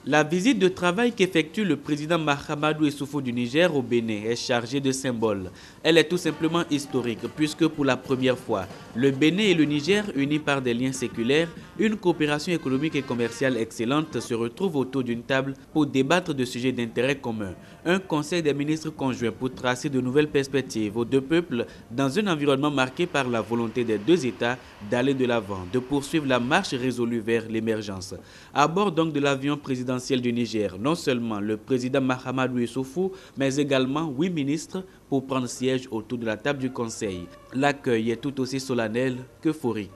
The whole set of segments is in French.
La visite de travail qu'effectue le président Mahamadou Issoufou du Niger au Bénin est chargée de symboles. Elle est tout simplement historique puisque pour la première fois, le Bénin et le Niger, unis par des liens séculaires, une coopération économique et commerciale excellente, se retrouvent autour d'une table pour débattre de sujets d'intérêt commun. Un conseil des ministres conjoint pour tracer de nouvelles perspectives aux deux peuples dans un environnement marqué par la volonté des deux États d'aller de l'avant, de poursuivre la marche résolue vers l'émergence. À bord donc de l'avion présidentiel du Niger, non seulement le président Mahamadou Issoufou, mais également 8 ministres pour prendre siège autour de la table du Conseil. L'accueil est tout aussi solennel qu'euphorique.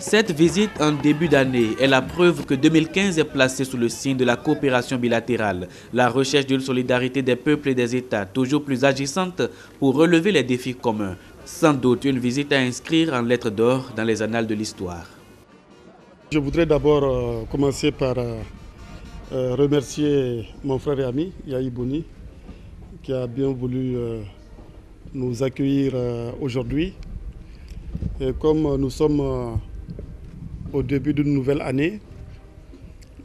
Cette visite en début d'année est la preuve que 2015 est placée sous le signe de la coopération bilatérale, la recherche d'une solidarité des peuples et des États toujours plus agissante pour relever les défis communs. Sans doute une visite à inscrire en lettres d'or dans les annales de l'histoire. Je voudrais d'abord commencer par remercier mon frère et ami, Yahi Boni, qui a bien voulu nous accueillir aujourd'hui. Et comme nous sommes au début d'une nouvelle année,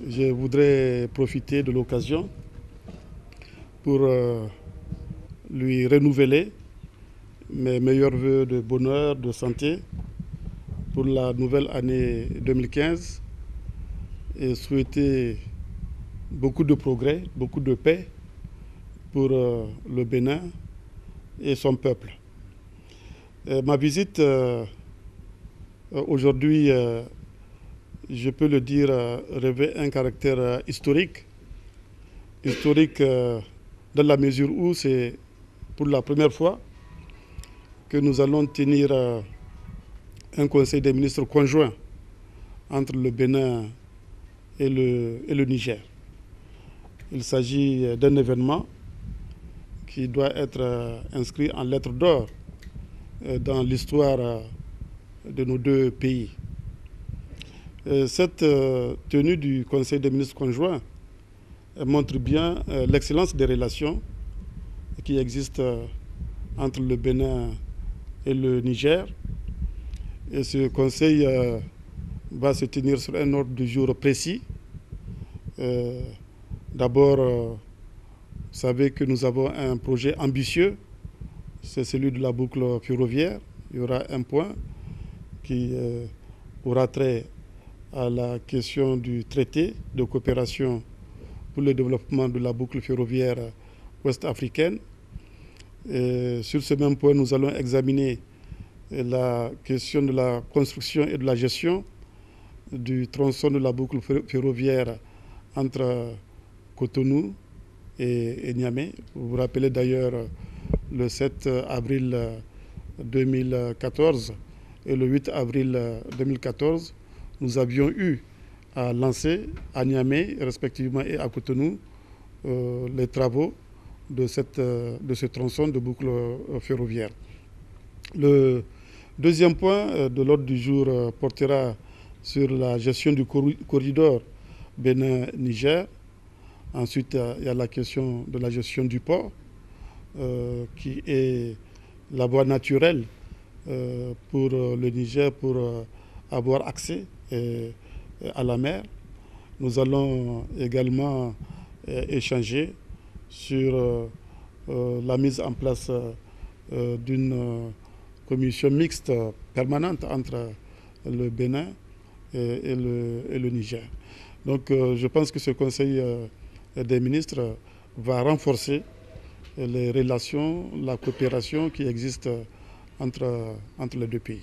je voudrais profiter de l'occasion pour lui renouveler mes meilleurs vœux de bonheur, de santé pour la nouvelle année 2015 et souhaiter beaucoup de progrès, beaucoup de paix pour le Bénin et son peuple. Ma visite aujourd'hui, je peux le dire, revêt un caractère historique. Historique dans la mesure où c'est pour la première fois que nous allons tenir un conseil des ministres conjoint entre le Bénin et le Niger. Il s'agit d'un événement qui doit être inscrit en lettres d'or dans l'histoire de nos deux pays. Cette tenue du Conseil des ministres conjoints montre bien l'excellence des relations qui existent entre le Bénin et le Niger. Et ce Conseil va se tenir sur un ordre du jour précis. D'abord, vous savez que nous avons un projet ambitieux, c'est celui de la boucle ferroviaire. Il y aura un point qui aura trait à la question du traité de coopération pour le développement de la boucle ferroviaire ouest-africaine. Sur ce même point, nous allons examiner la question de la construction et de la gestion du tronçon de la boucle ferroviaire entre Cotonou et Niamey. Vous vous rappelez d'ailleurs le 7 avril 2014 et le 8 avril 2014, nous avions eu à lancer à Niamey, respectivement, et à Cotonou, les travaux de ce tronçon de boucle ferroviaire. Le deuxième point de l'ordre du jour portera sur la gestion du corridor Bénin-Niger. Ensuite, il y a la question de la gestion du port, qui est la voie naturelle pour le Niger pour avoir accès à la mer. Nous allons également échanger sur la mise en place d'une commission mixte permanente entre le Bénin et le Niger. Donc je pense que ce Conseil des ministres va renforcer les relations, la coopération qui existe entre les deux pays.